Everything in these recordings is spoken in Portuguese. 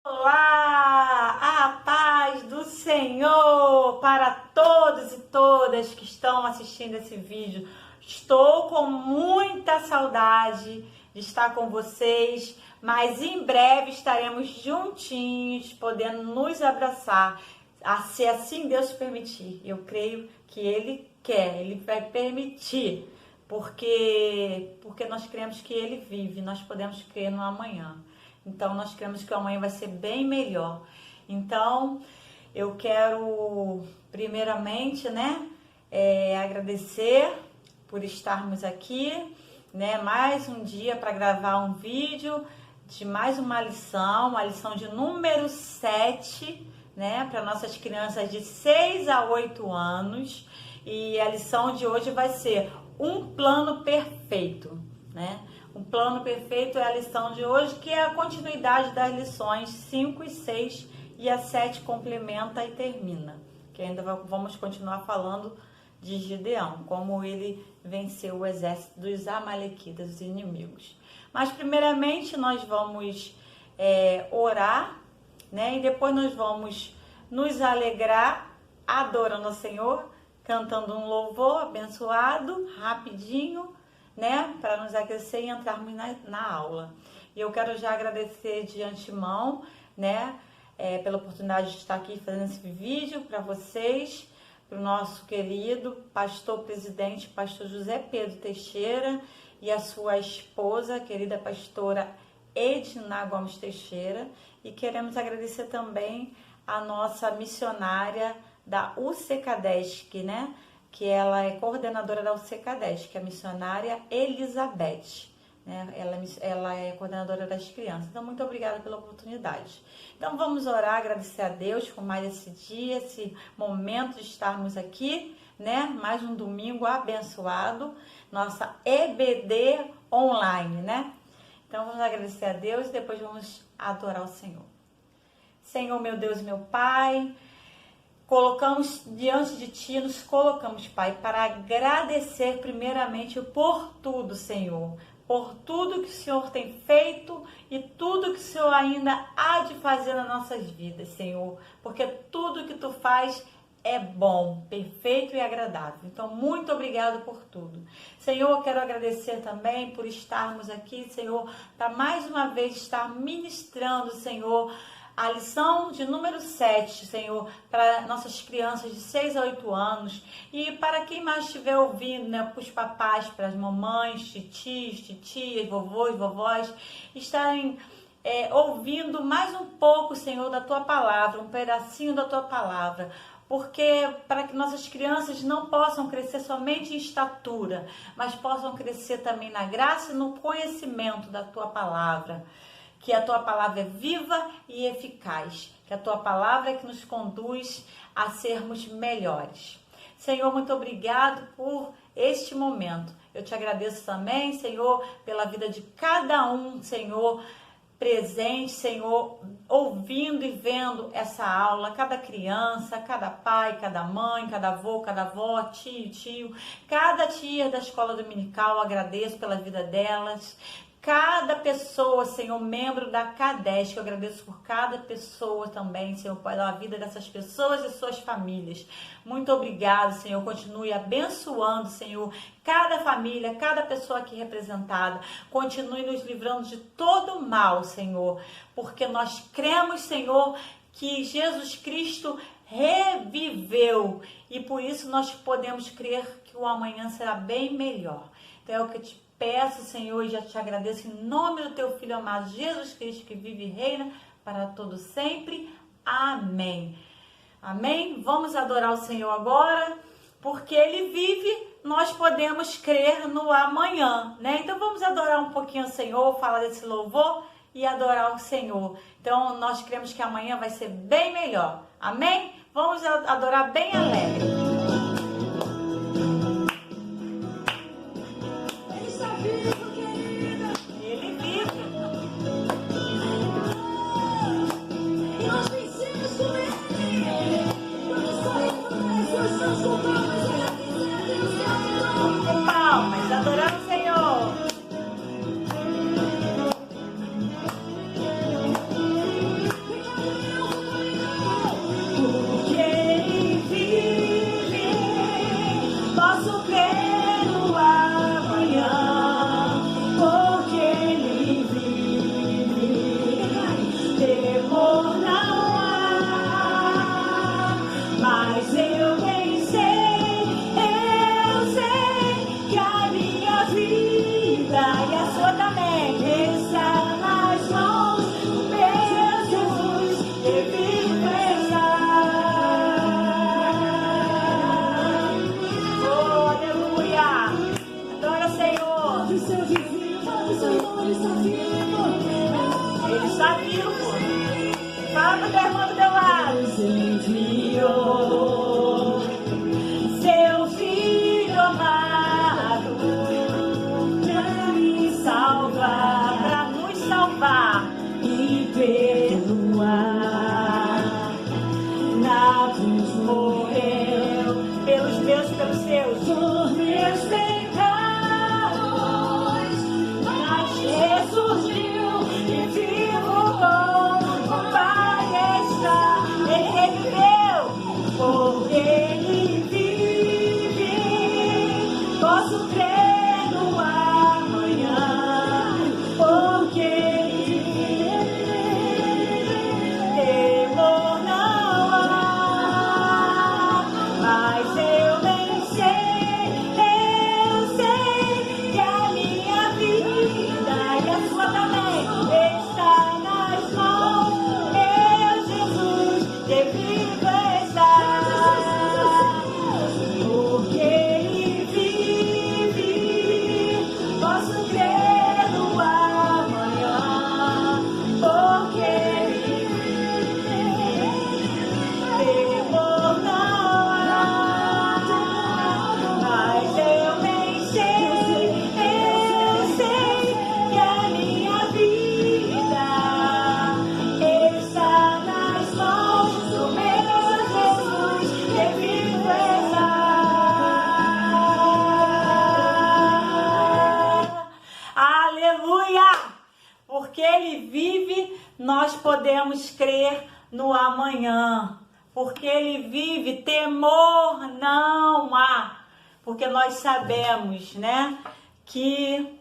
Olá, a paz do Senhor para todos e todas que estão assistindo esse vídeo. Estou com muita saudade de estar com vocês, mas em breve estaremos juntinhos, podendo nos abraçar, se assim Deus permitir. Eu creio que Ele quer, Ele vai permitir, porque nós cremos que Ele vive, nós podemos crer no amanhã. Então, nós cremos que o amanhã vai ser bem melhor. Então, eu quero, primeiramente, agradecer por estarmos aqui, mais um dia para gravar um vídeo de mais uma lição, a lição de número 7, para nossas crianças de 6 a 8 anos. E a lição de hoje vai ser um plano perfeito, Um plano perfeito é a lição de hoje, que é a continuidade das lições 5 e 6, e a 7 complementa e termina. Que ainda vamos continuar falando de Gideão, como ele venceu o exército dos amalequitas, dos inimigos. Mas primeiramente nós vamos orar, e depois nós vamos nos alegrar adorando ao Senhor, cantando um louvor abençoado, rapidinho, para nos aquecer e entrarmos na aula. E eu quero já agradecer de antemão, pela oportunidade de estar aqui fazendo esse vídeo para vocês, para o nosso querido pastor presidente, pastor José Pedro Teixeira, e a sua esposa, querida pastora Edna Gomes Teixeira. E queremos agradecer também a nossa missionária da UCCADESC, que ela é coordenadora da UCCADESC, que é a missionária Elizabeth, Ela é coordenadora das crianças. Então, muito obrigada pela oportunidade. Então, vamos orar, agradecer a Deus por mais esse dia, esse momento de estarmos aqui, Mais um domingo abençoado, nossa EBD online, Então, vamos agradecer a Deus e depois vamos adorar o Senhor. Senhor, meu Deus e meu Pai, colocamos diante de Ti, nos colocamos, Pai, para agradecer primeiramente por tudo, Senhor, por tudo que o Senhor tem feito e tudo que o Senhor ainda há de fazer nas nossas vidas, Senhor, porque tudo que Tu faz é bom, perfeito e agradável. Então, muito obrigado por tudo. Senhor, eu quero agradecer também por estarmos aqui, Senhor, para mais uma vez estar ministrando, Senhor, a lição de número 7, Senhor, para nossas crianças de 6 a 8 anos. E para quem mais estiver ouvindo, para os papais, para as mamães, titias, vovôs, vovós, estarem ouvindo mais um pouco, Senhor, da Tua palavra, um pedacinho da Tua palavra. Porque para que nossas crianças não possam crescer somente em estatura, mas possam crescer também na graça e no conhecimento da Tua palavra. Que a Tua palavra é viva e eficaz, que a Tua palavra é que nos conduz a sermos melhores. Senhor, muito obrigado por este momento. Eu Te agradeço também, Senhor, pela vida de cada um, Senhor, presente, Senhor, ouvindo e vendo essa aula, cada criança, cada pai, cada mãe, cada avô, cada avó, tio, cada tia da escola dominical, agradeço pela vida delas. Cada pessoa, Senhor, membro da CADESC, eu agradeço por cada pessoa também, Senhor, pela vida dessas pessoas e suas famílias. Muito obrigado, Senhor, continue abençoando, Senhor, cada família, cada pessoa aqui representada. Continue nos livrando de todo mal, Senhor, porque nós cremos, Senhor, que Jesus Cristo reviveu e por isso nós podemos crer que o amanhã será bem melhor. Então é o que eu te peço, Senhor, e já te agradeço em nome do Teu Filho amado, Jesus Cristo, que vive e reina para todo sempre. Amém. Amém? Vamos adorar o Senhor agora, porque Ele vive, nós podemos crer no amanhã, Então vamos adorar um pouquinho o Senhor, falar desse louvor e adorar o Senhor. Então nós cremos que amanhã vai ser bem melhor. Amém? Vamos adorar bem alegre. Palmas, adorando o Senhor. Ele está vivo. Fala pro teu irmão do teu lado. Enviou seu filho amado para me salvar, para nos salvar e perdoar. Na cruz morreu pelos meus, pelos seus, por meus pecados, mas ressurgiu e vivo com o Pai está. Ele reviveu, porque Ele vive. Posso crer no amanhã, porque Ele vive. Temor não há, mas eu bem sei que a minha vida e a sua também está nas mãos, meu Jesus, que vivo está, porque Ele vive. Posso crer no amanhã, porque Ele vive. Temor não há, mas eu bem sei que a minha vida está nas mãos do meu Jesus, que vivo está. Aleluia! Porque Ele vive, nós podemos crer no amanhã. Porque Ele vive, temor não há. Porque nós sabemos, né, que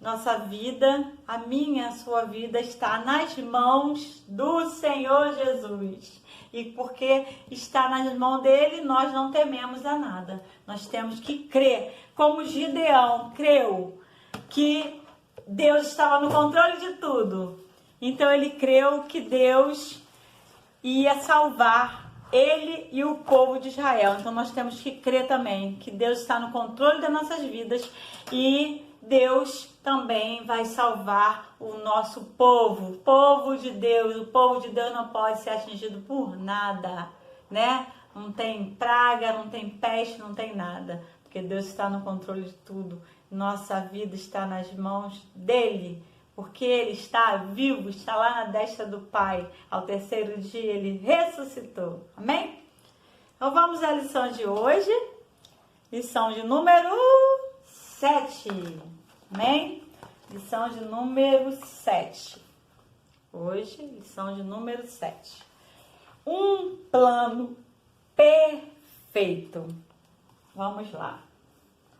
nossa vida, a minha, a sua vida está nas mãos do Senhor Jesus. E porque está nas mãos dele, nós não tememos a nada. Nós temos que crer, como Gideão creu que Deus estava no controle de tudo. Então ele creu que Deus ia salvar ele e o povo de Israel. Então nós temos que crer também que Deus está no controle das nossas vidas e Deus também vai salvar o nosso povo, o povo de Deus. O povo de Deus não pode ser atingido por nada, né? Não tem praga, não tem peste, não tem nada, porque Deus está no controle de tudo. Nossa vida está nas mãos dele, porque ele está vivo, está lá na destra do Pai. Ao terceiro dia ele ressuscitou. Amém? Então vamos à lição de hoje. Lição de número 7. Amém? Lição de número 7. Hoje, lição de número 7. Um plano perfeito. Vamos lá.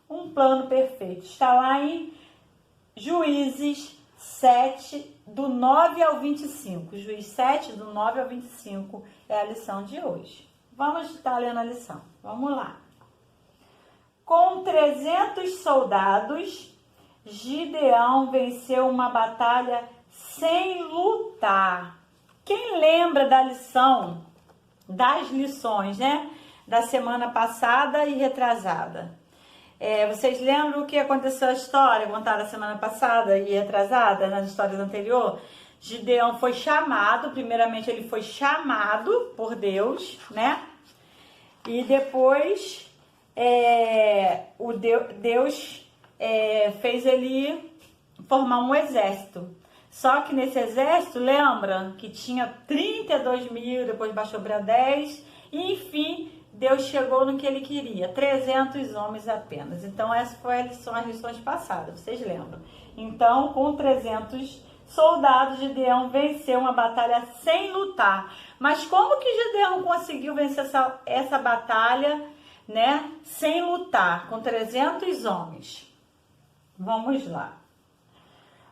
Um plano perfeito. Está lá em Juízes 7, do 9 ao 25. Juízes 7, do 9 ao 25 é a lição de hoje. Vamos estar lendo a lição. Vamos lá. Com 300 soldados, Gideão venceu uma batalha sem lutar. Quem lembra da lição, das lições, né? Da semana passada e retrasada? Vocês lembram o que aconteceu a história contada semana passada e retrasada, nas histórias anteriores? Gideão foi chamado, primeiramente ele foi chamado por Deus, né? E depois Deus fez ele formar um exército. Só que nesse exército, lembra que tinha 32 mil, depois baixou para 10, e enfim, Deus chegou no que ele queria, 300 homens apenas. Então essas foram as lições passadas, vocês lembram? Então, com 300 soldados, Gideão venceu uma batalha sem lutar. Mas como que Gideão conseguiu vencer essa batalha, né, sem lutar, com 300 homens? Vamos lá.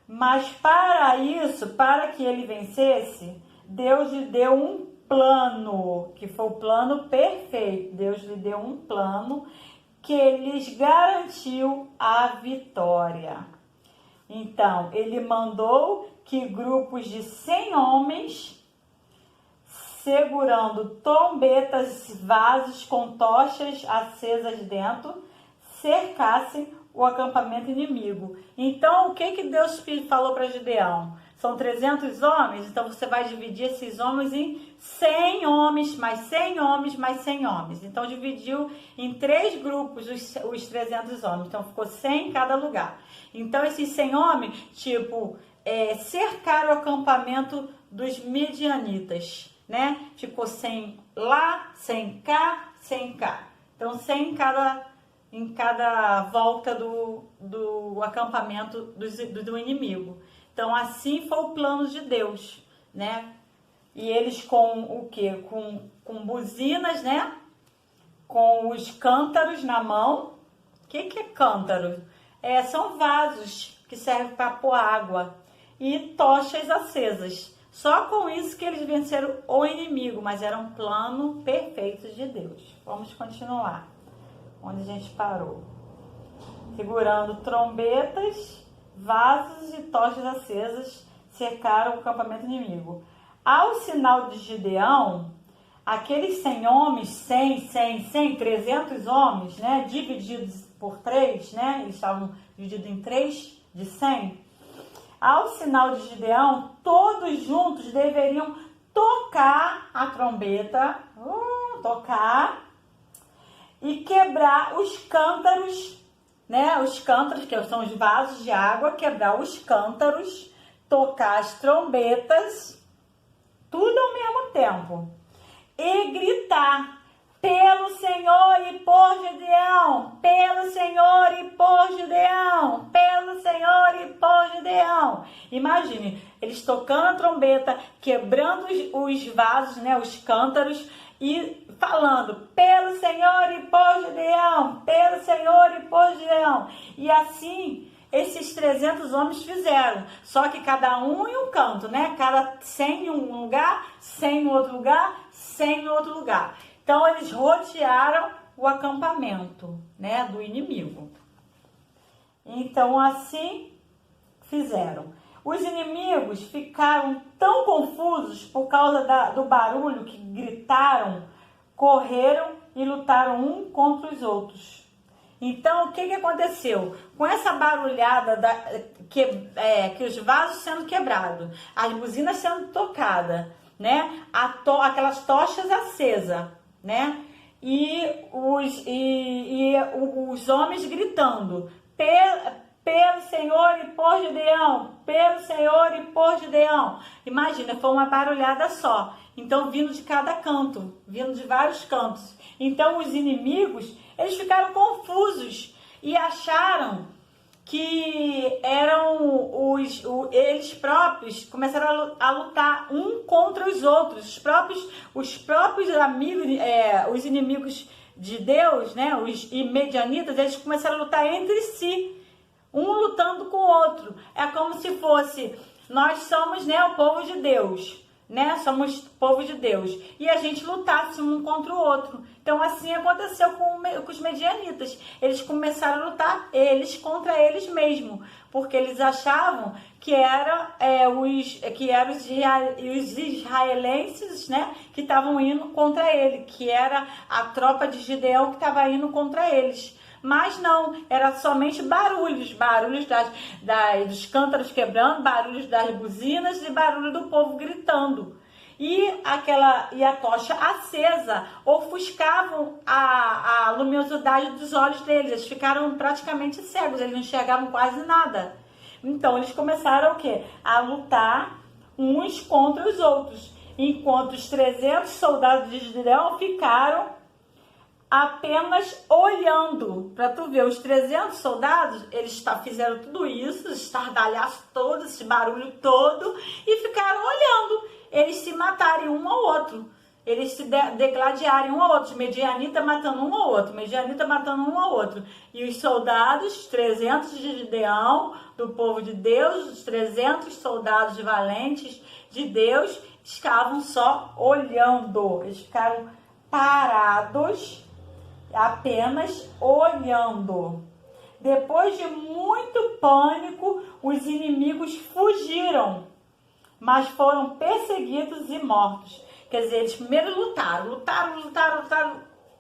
Mas para isso, para que ele vencesse, Deus lhe deu um plano, que foi o plano perfeito. Deus lhe deu um plano que lhes garantiu a vitória. Então, ele mandou que grupos de 100 homens, segurando trombetas, vasos com tochas acesas dentro, cercassem o acampamento inimigo. Então, o que Deus falou para Gideão? São 300 homens, então você vai dividir esses homens em 100 homens, mais 100 homens, mais 100 homens. Então, dividiu em 3 grupos os 300 homens. Então, ficou 100 em cada lugar. Então, esses 100 homens, cercaram o acampamento dos midianitas, né? Ficou 100 lá, 100 cá, 100 cá. Então, 100 em cada volta do acampamento do inimigo. Então, assim foi o plano de Deus, né? E eles com o quê? Com buzinas, né? Com os cântaros na mão. O que é cântaro? São vasos que servem para pôr água. E tochas acesas. Só com isso que eles venceram o inimigo, mas era um plano perfeito de Deus. Vamos continuar. Onde a gente parou. Segurando trombetas, vasos e tochas acesas, cercaram o acampamento inimigo. Ao sinal de Gideão, aqueles 100 homens, 300 homens, né, divididos por 3, né, eles estavam divididos em 3 de 100. Ao sinal de Gideão, todos juntos deveriam tocar a trombeta, tocar e quebrar os cântaros, né? Os cântaros, que são os vasos de água, quebrar os cântaros, tocar as trombetas, tudo ao mesmo tempo. E gritar, pelo Senhor e por Gideão, pelo Senhor e por Gideão, pelo Senhor e por Gideão. Imagine, eles tocando a trombeta, quebrando os vasos, né? Os cântaros, e falando, pelo Senhor e por Gideão, pelo Senhor e por Gideão. E assim, esses 300 homens fizeram. Só que cada um em um canto, né? Cada 100 em um lugar, 100 em outro lugar, 100 em outro lugar. Então, eles rodearam o acampamento, né? Do inimigo. Então, assim fizeram. Os inimigos ficaram tão confusos por causa do barulho que gritaram, correram e lutaram um contra os outros. Então, o que aconteceu? Com essa barulhada, que os vasos sendo quebrados, as buzinas sendo tocadas, né? Aquelas tochas acesas, né? E os homens gritando, pelo Senhor e por Gideão, pelo Senhor e por Gideão. Imagina, foi uma barulhada só. Então, vindo de cada canto, vindo de vários cantos. Então, os inimigos, eles ficaram confusos e acharam que eram eles próprios, começaram a lutar um contra os outros. Os próprios amigos, os inimigos de Deus, né, os midianitas, eles começaram a lutar entre si. Um lutando com o outro. É como se fosse, nós somos, né, o povo de Deus, né? Somos povo de Deus. E a gente lutasse um contra o outro. Então, assim aconteceu com os medianitas. Eles começaram a lutar eles contra eles mesmos. Porque eles achavam que eram os israelenses, né? Que estavam indo contra ele. Que era a tropa de Gideão que estava indo contra eles. Mas não, era somente barulhos dos cântaros quebrando, barulhos das buzinas e barulho do povo gritando. E a tocha acesa ofuscavam a luminosidade dos olhos deles. Eles ficaram praticamente cegos, eles não enxergavam quase nada. Então eles começaram o quê? A lutar uns contra os outros, enquanto os 300 soldados de Gideão ficaram apenas olhando. Para tu ver, os 300 soldados, eles fizeram tudo isso, esse estardalhaço todo, esse barulho todo, e ficaram olhando. Eles se matarem um ao outro. Eles se degladiarem um ao outro. Medianita matando um ao outro. Medianita matando um ao outro. E os soldados, 300 de Gideão, do povo de Deus, os 300 soldados valentes de Deus, ficavam só olhando. Eles ficaram parados, apenas olhando. Depois de muito pânico, os inimigos fugiram, mas foram perseguidos e mortos. Quer dizer, eles primeiro lutaram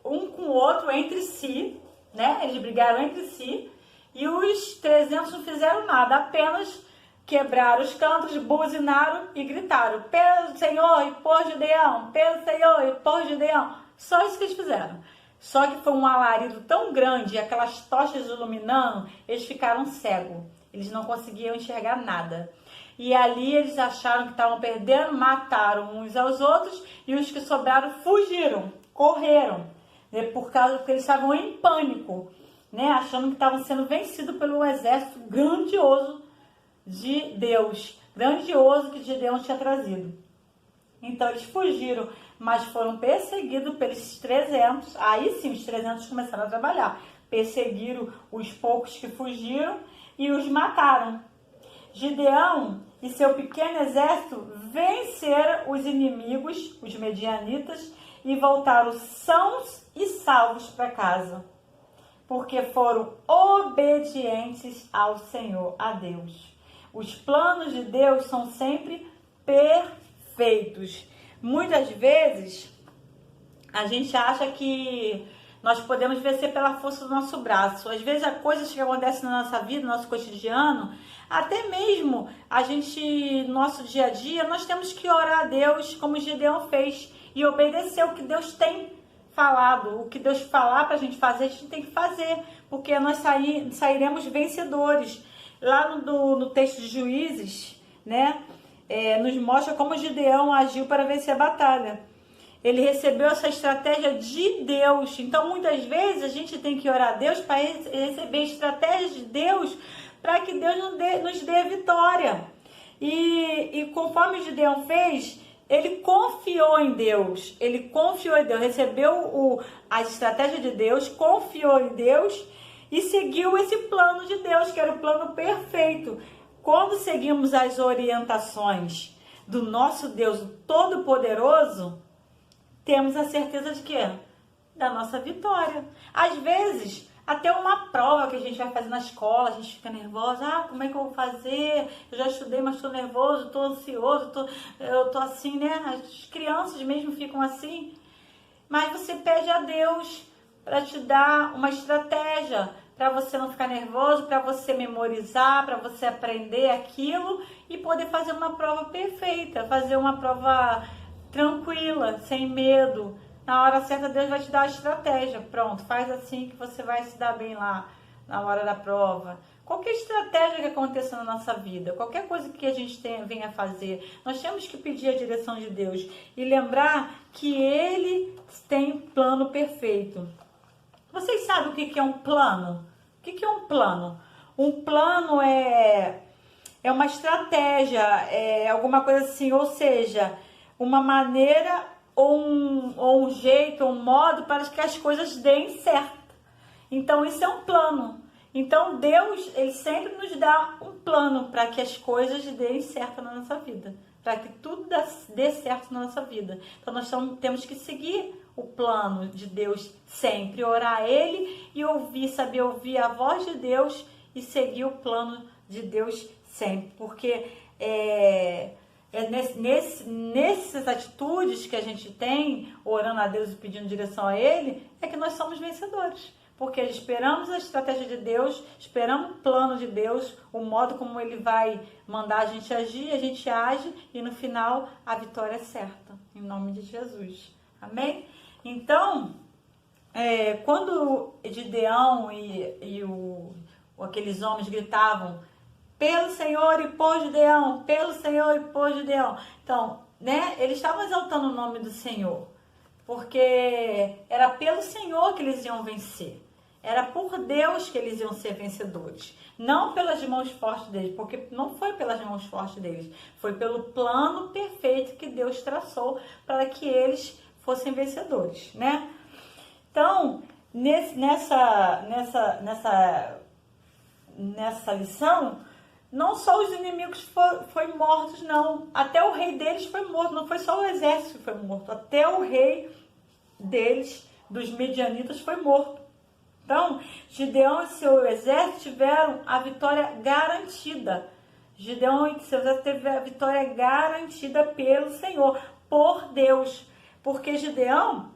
um com o outro entre si, né? Eles brigaram entre si E os 300 não fizeram nada, apenas quebraram os cantos, buzinaram e gritaram: pelo Senhor e por Gideão, pelo Senhor e por Gideão. Só isso que eles fizeram. Só que foi um alarido tão grande, aquelas tochas iluminando, eles ficaram cegos. Eles não conseguiam enxergar nada. E ali eles acharam que estavam perdendo, mataram uns aos outros, e os que sobraram fugiram, correram, né, porque eles estavam em pânico, né, achando que estavam sendo vencidos pelo exército grandioso de Deus, grandioso que Gideão tinha trazido. Então eles fugiram, mas foram perseguidos pelos 300. Aí sim os 300 começaram a trabalhar, perseguiram os poucos que fugiram e os mataram. Gideão e seu pequeno exército venceram os inimigos, os medianitas, e voltaram sãos e salvos para casa, porque foram obedientes ao Senhor, a Deus. Os planos de Deus são sempre perfeitos. Muitas vezes a gente acha que nós podemos vencer pela força do nosso braço. Às vezes, há coisas que acontecem na nossa vida, no nosso cotidiano, até mesmo a gente, no nosso dia a dia, nós temos que orar a Deus como Gideão fez e obedecer o que Deus tem falado. O que Deus falar para a gente gente tem que fazer, porque nós sairemos vencedores. Lá no texto de Juízes, né, nos mostra como Gideão agiu para vencer a batalha. Ele recebeu essa estratégia de Deus. Então, muitas vezes, a gente tem que orar a Deus para receber estratégias de Deus, para que Deus nos dê a vitória. E conforme Gideão fez, ele confiou em Deus. Ele confiou em Deus, recebeu a estratégia de Deus, confiou em Deus e seguiu esse plano de Deus, que era o plano perfeito. Quando seguimos as orientações do nosso Deus Todo-Poderoso, temos a certeza de quê? Da nossa vitória. Às vezes, até uma prova que a gente vai fazer na escola, a gente fica nervosa. Ah, como é que eu vou fazer? Eu já estudei, mas estou nervoso, estou ansioso, eu estou assim, né? As crianças mesmo ficam assim. Mas você pede a Deus para te dar uma estratégia, para você não ficar nervoso, para você memorizar, para você aprender aquilo e poder fazer uma prova perfeita, fazer uma prova tranquila, sem medo. Na hora certa, Deus vai te dar a estratégia. Pronto, faz assim que você vai se dar bem lá na hora da prova. Qualquer estratégia que aconteça na nossa vida, qualquer coisa que a gente venha fazer, nós temos que pedir a direção de Deus e lembrar que Ele tem plano perfeito. Vocês sabem o que é um plano? O que é um plano? Um plano é uma estratégia, é alguma coisa assim, ou seja, uma maneira ou um jeito, um modo para que as coisas deem certo. Então, isso é um plano. Então, Deus, Ele sempre nos dá um plano para que as coisas deem certo na nossa vida, para que tudo dê certo na nossa vida. Então, nós temos que seguir o plano de Deus sempre, orar a Ele e saber ouvir a voz de Deus e seguir o plano de Deus sempre, porque nessas atitudes que a gente tem, orando a Deus e pedindo direção a Ele, é que nós somos vencedores. Porque esperamos a estratégia de Deus, esperamos o plano de Deus, o modo como Ele vai mandar a gente agir, a gente age e no final a vitória é certa, em nome de Jesus. Amém? Então, quando Gideão e aqueles homens gritavam pelo Senhor e por Gideão, pelo Senhor e por Gideão. Então, né, eles estavam exaltando o nome do Senhor, porque era pelo Senhor que eles iam vencer. Era por Deus que eles iam ser vencedores. Não pelas mãos fortes deles, porque não foi pelas mãos fortes deles. Foi pelo plano perfeito que Deus traçou para que eles fossem vencedores, né? Então, nessa lição, não só os inimigos foram mortos, não. Até o rei deles foi morto. Não foi só o exército que foi morto. Até o rei deles, dos medianitas, foi morto. Então, Gideão e seu exército tiveram a vitória garantida. Gideão e seu exército teve a vitória garantida pelo Senhor, por Deus. Porque Gideão,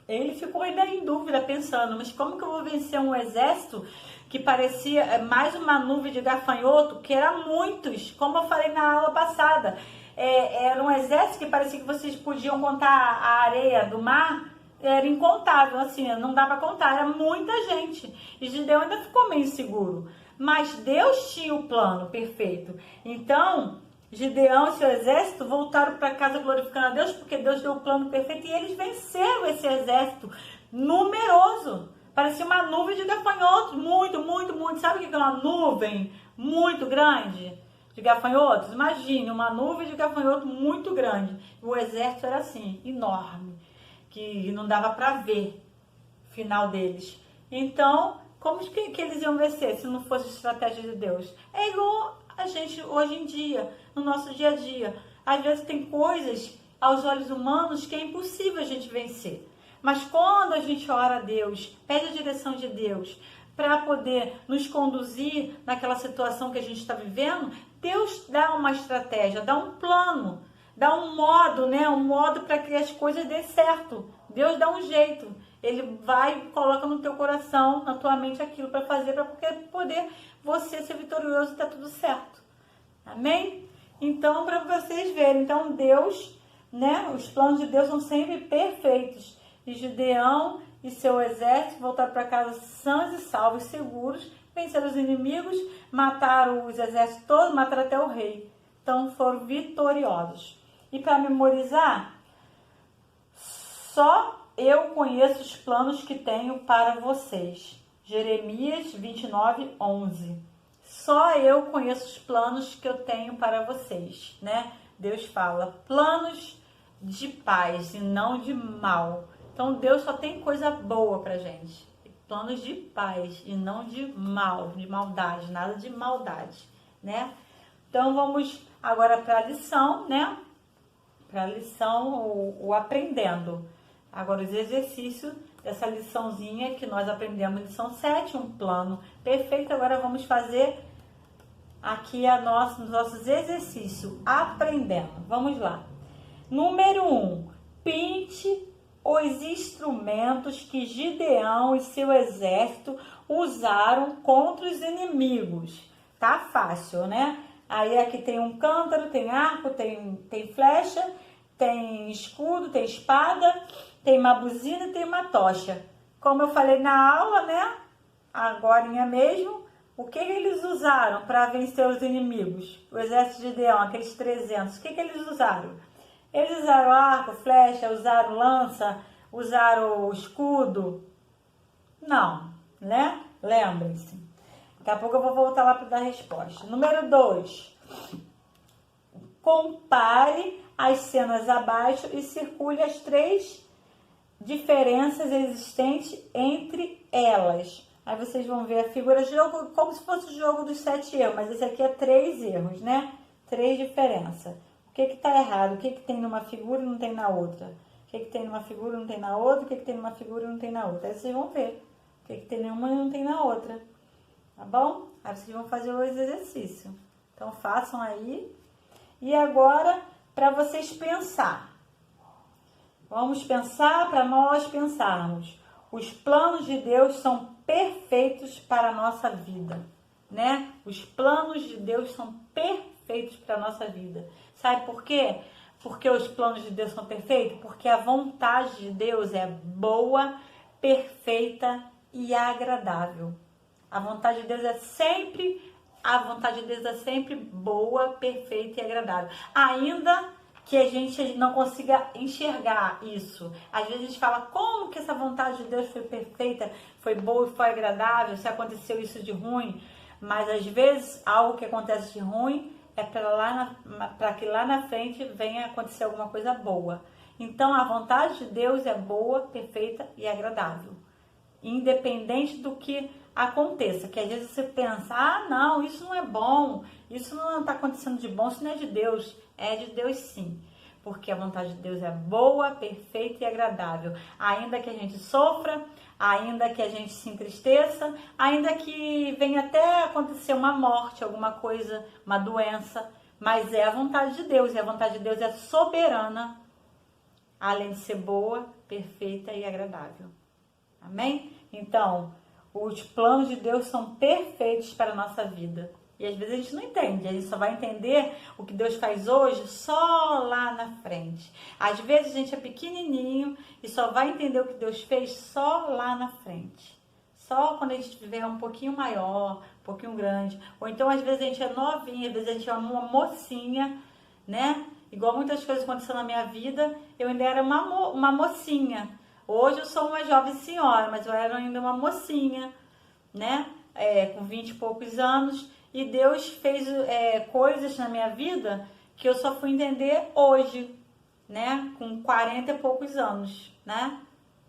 ele ficou ainda em dúvida, pensando, mas como que eu vou vencer um exército que parecia mais uma nuvem de gafanhoto, que eram muitos, como eu falei na aula passada. Era um exército que parecia que vocês podiam contar a areia do mar, era incontável, assim, não dá para contar, era muita gente. E Gideão ainda ficou meio inseguro, mas Deus tinha o plano perfeito. Então, Gideão e seu exército voltaram para casa glorificando a Deus, porque Deus deu o plano perfeito e eles venceram esse exército numeroso. Parecia uma nuvem de gafanhotos, muito. Sabe o que é uma nuvem muito grande de gafanhotos? Imagine, uma nuvem de gafanhotos muito grande. O exército era assim, enorme, que não dava para ver o final deles. Então, como que eles iam vencer se não fosse a estratégia de Deus? É igual a gente hoje em dia, no nosso dia a dia. Às vezes tem coisas aos olhos humanos que é impossível a gente vencer. Mas quando a gente ora a Deus, pede a direção de Deus para poder nos conduzir naquela situação que a gente está vivendo, Deus dá uma estratégia, dá um plano, dá um modo, né? Um modo para que as coisas dê certo. Deus dá um jeito. Ele vai e coloca no teu coração, na tua mente aquilo para fazer, para poder você ser vitorioso e tá tudo certo. Amém? Então, para vocês verem, então Deus, né? Os planos de Deus são sempre perfeitos. E Gideão e seu exército voltaram para casa sãos e salvos, seguros, venceram os inimigos, mataram os exércitos todos, mataram até o rei. Então foram vitoriosos. E para memorizar, só eu conheço os planos que tenho para vocês. Jeremias 29, 11. Só eu conheço os planos que eu tenho para vocês, né? Deus fala, planos de paz e não de mal. Então, Deus só tem coisa boa pra gente. Planos de paz e não de mal, de maldade, nada de maldade, né? Então, vamos agora para a lição, né? Para a lição, o aprendendo. Agora, os exercícios dessa liçãozinha que nós aprendemos em lição 7, um plano perfeito. Agora, vamos fazer aqui os nossos exercícios, aprendendo. Vamos lá. Número 1, pinte os instrumentos que Gideão e seu exército usaram contra os inimigos. Tá fácil, né? Aí aqui tem um cântaro, tem arco, tem flecha, tem escudo, tem espada, tem uma buzina e tem uma tocha. Como eu falei na aula, né? Agorinha mesmo, o que eles usaram para vencer os inimigos? O exército de Gideão, aqueles 300, o que eles usaram? Eles usaram arco, flecha, usaram lança, usaram escudo? Não, né? Lembrem-se. Daqui a pouco eu vou voltar lá para dar a resposta. Número 2. Compare as cenas abaixo e circule as 3 diferenças existentes entre elas. Aí vocês vão ver a figura de jogo como se fosse o jogo dos 7 erros, mas esse aqui é 3 erros, né? 3 diferenças. O que está errado? O que tem numa figura e não tem na outra? O que tem numa figura e não tem na outra? O que tem numa figura e não tem na outra? Aí vocês vão ver o que tem numa e não tem na outra. Tá bom? Aí vocês vão fazer os exercícios. Então façam aí. E agora, para vocês pensar. Vamos pensar para nós pensarmos. Os planos de Deus são perfeitos para a nossa vida, né? Os planos de Deus são perfeitos para a nossa vida. Sabe por quê? Porque os planos de Deus são perfeitos? Porque a vontade de Deus é boa, perfeita e agradável. A vontade de Deus é sempre boa, perfeita e agradável. Ainda que a gente não consiga enxergar isso. Às vezes a gente fala, como que essa vontade de Deus foi perfeita, foi boa e foi agradável, se aconteceu isso de ruim. Mas às vezes algo que acontece de ruim é para que lá na frente venha acontecer alguma coisa boa. Então a vontade de Deus é boa, perfeita e agradável. Independente do que aconteça, que às vezes você pensa, ah não, isso não é bom, isso não está acontecendo de bom, isso não é de Deus. É de Deus sim, porque a vontade de Deus é boa, perfeita e agradável. Ainda que a gente sofra, ainda que a gente se entristeça, ainda que venha até acontecer uma morte, alguma coisa, uma doença, mas é a vontade de Deus, e a vontade de Deus é soberana, além de ser boa, perfeita e agradável. Amém? Então, Os planos de Deus são perfeitos para a nossa vida. E às vezes a gente não entende, a gente só vai entender o que Deus faz hoje só lá na frente. Às vezes a gente é pequenininho e só vai entender o que Deus fez só lá na frente. Só quando a gente tiver um pouquinho maior, um pouquinho grande. Ou então às vezes a gente é novinha, às vezes a gente é uma mocinha, né? Igual muitas coisas aconteceram na minha vida, eu ainda era uma mocinha. Hoje eu sou uma jovem senhora, mas eu era ainda uma mocinha, né? Com 20 e poucos anos. E Deus fez coisas na minha vida que eu só fui entender hoje, né? Com 40 e poucos anos, né?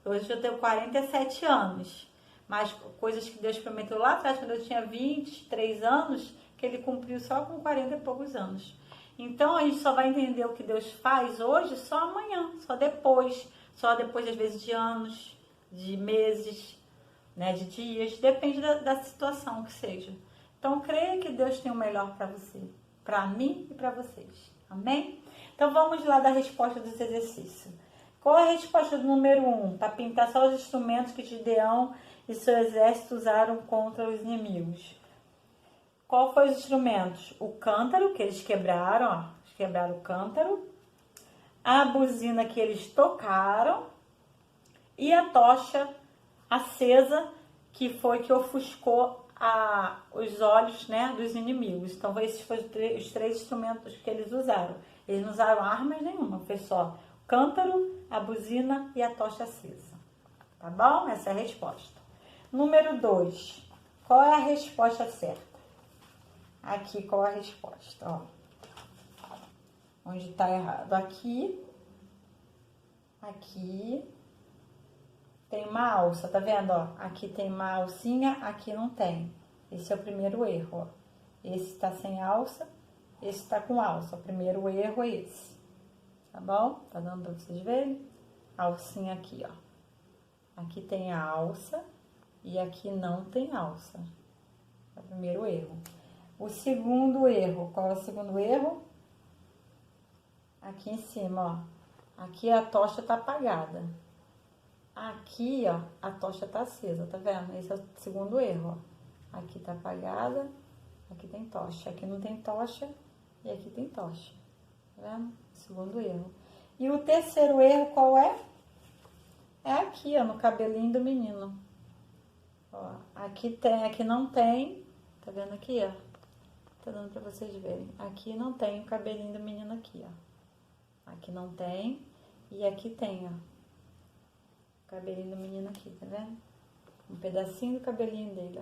Hoje eu tenho 47 anos. Mas coisas que Deus prometeu lá atrás, quando eu tinha 23 anos, que Ele cumpriu só com 40 e poucos anos. Então, a gente só vai entender o que Deus faz hoje só amanhã, só depois às vezes de anos, de meses, né, de dias, depende da situação que seja. Então, creia que Deus tem o melhor para você, para mim e para vocês. Amém? Então, vamos lá da resposta dos exercícios. Qual é a resposta do número 1? Para pintar só os instrumentos que Gideão e seu exército usaram contra os inimigos. Qual foi os instrumentos? O cântaro, que eles quebraram, ó. Eles quebraram o cântaro. A buzina que eles tocaram. E a tocha acesa, que foi que ofuscou os olhos, né, dos inimigos. Então, esses foram os três instrumentos que eles usaram. Eles não usaram armas nenhuma, foi só o cântaro, a buzina e a tocha acesa. Tá bom? Essa é a resposta. Número 2. Qual é a resposta certa? Aqui, qual é a resposta? Ó. Onde tá errado? Aqui. Tem uma alça, tá vendo? Ó? Aqui tem uma alcinha, aqui não tem. Esse é o primeiro erro, ó. Esse tá sem alça, esse tá com alça. O primeiro erro é esse. Tá bom? Tá dando pra vocês verem? Alcinha aqui, ó. Aqui tem a alça e aqui não tem alça. É o primeiro erro. O segundo erro, qual é o segundo erro? Aqui em cima, ó. Aqui a tocha tá apagada. Aqui, ó, a tocha tá acesa, tá vendo? Esse é o segundo erro, ó. Aqui tá apagada, aqui tem tocha. Aqui não tem tocha e aqui tem tocha. Tá vendo? Segundo erro. E o terceiro erro, qual é? É aqui, ó, no cabelinho do menino. Ó, aqui tem, aqui não tem. Tá vendo aqui, ó? Tá dando pra vocês verem. Aqui não tem o cabelinho do menino aqui, ó. Aqui não tem. E aqui tem, ó. O cabelinho do menino aqui, tá vendo? Um pedacinho do cabelinho dele,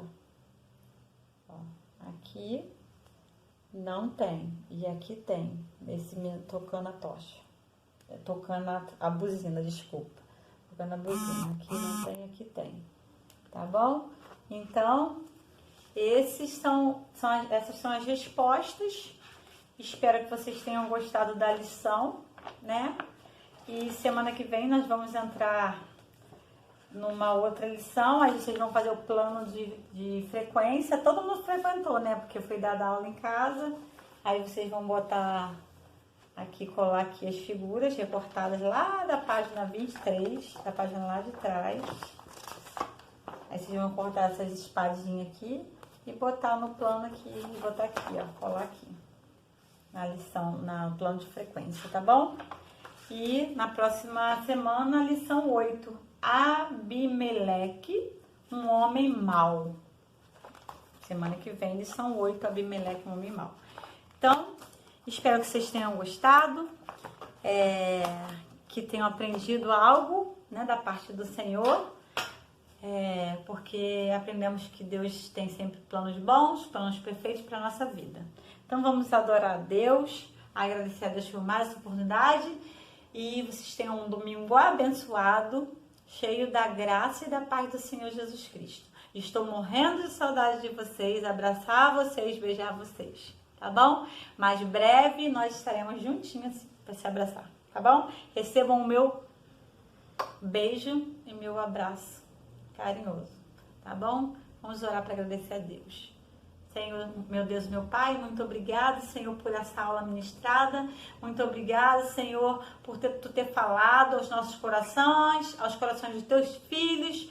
ó. Ó, aqui não tem. E aqui tem. Esse menino tocando a tocha. Tocando a buzina, desculpa. Tocando a buzina. Aqui não tem, aqui tem. Tá bom? Então, essas são as respostas. Espero que vocês tenham gostado da lição, né? E semana que vem nós vamos entrar numa outra lição. Aí vocês vão fazer o plano de frequência. Todo mundo frequentou, né? Porque foi dada aula em casa. Aí vocês vão botar aqui, colar aqui as figuras recortadas lá da página 23, da página lá de trás. Aí vocês vão cortar essas espadinhas aqui e botar no plano aqui, e botar aqui, ó, colar aqui, na lição, no plano de frequência, tá bom? E na próxima semana, lição 8, Abimeleque, um homem mau. Semana que vem, lição 8, Abimeleque, um homem mau. Então, espero que vocês tenham gostado, que tenham aprendido algo, né, da parte do Senhor. Porque aprendemos que Deus tem sempre planos bons, planos perfeitos para a nossa vida. Então vamos adorar a Deus, agradecer a Deus por mais essa oportunidade e vocês tenham um domingo abençoado, cheio da graça e da paz do Senhor Jesus Cristo. Estou morrendo de saudade de vocês, abraçar vocês, beijar vocês, tá bom? Mas breve nós estaremos juntinhos para se abraçar, tá bom? Recebam o meu beijo e meu abraço carinhoso, tá bom? Vamos orar para agradecer a Deus. Senhor, meu Deus, meu Pai, muito obrigado, Senhor, por essa aula ministrada. Muito obrigado, Senhor, por tu ter falado aos nossos corações, aos corações dos teus filhos.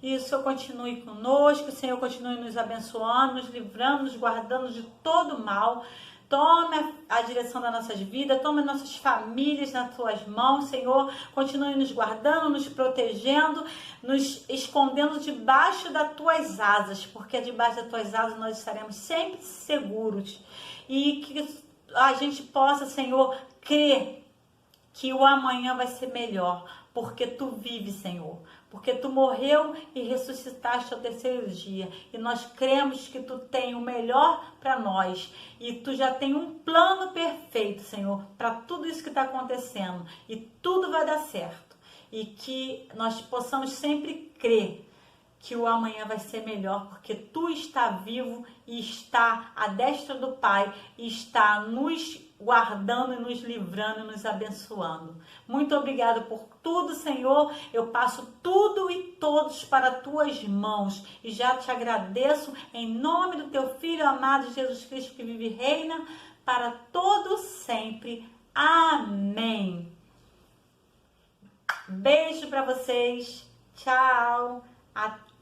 E o Senhor continue conosco, o Senhor continue nos abençoando, nos livrando, nos guardando de todo mal. Tome a direção das nossas vidas, tome nossas famílias nas tuas mãos, Senhor. Continue nos guardando, nos protegendo, nos escondendo debaixo das tuas asas, porque debaixo das tuas asas nós estaremos sempre seguros. E que a gente possa, Senhor, crer que o amanhã vai ser melhor, porque tu vives, Senhor. Porque tu morreu e ressuscitaste ao terceiro dia. E nós cremos que tu tem o melhor para nós. E tu já tem um plano perfeito, Senhor, para tudo isso que está acontecendo. E tudo vai dar certo. E que nós possamos sempre crer que o amanhã vai ser melhor, porque tu está vivo e está à destra do Pai e está nos guardando e nos livrando e nos abençoando. Muito obrigado por tudo, Senhor. Eu passo tudo e todos para tuas mãos e já te agradeço em nome do teu Filho amado Jesus Cristo, que vive e reina para todo sempre. Amém. Beijo para vocês. Tchau. Até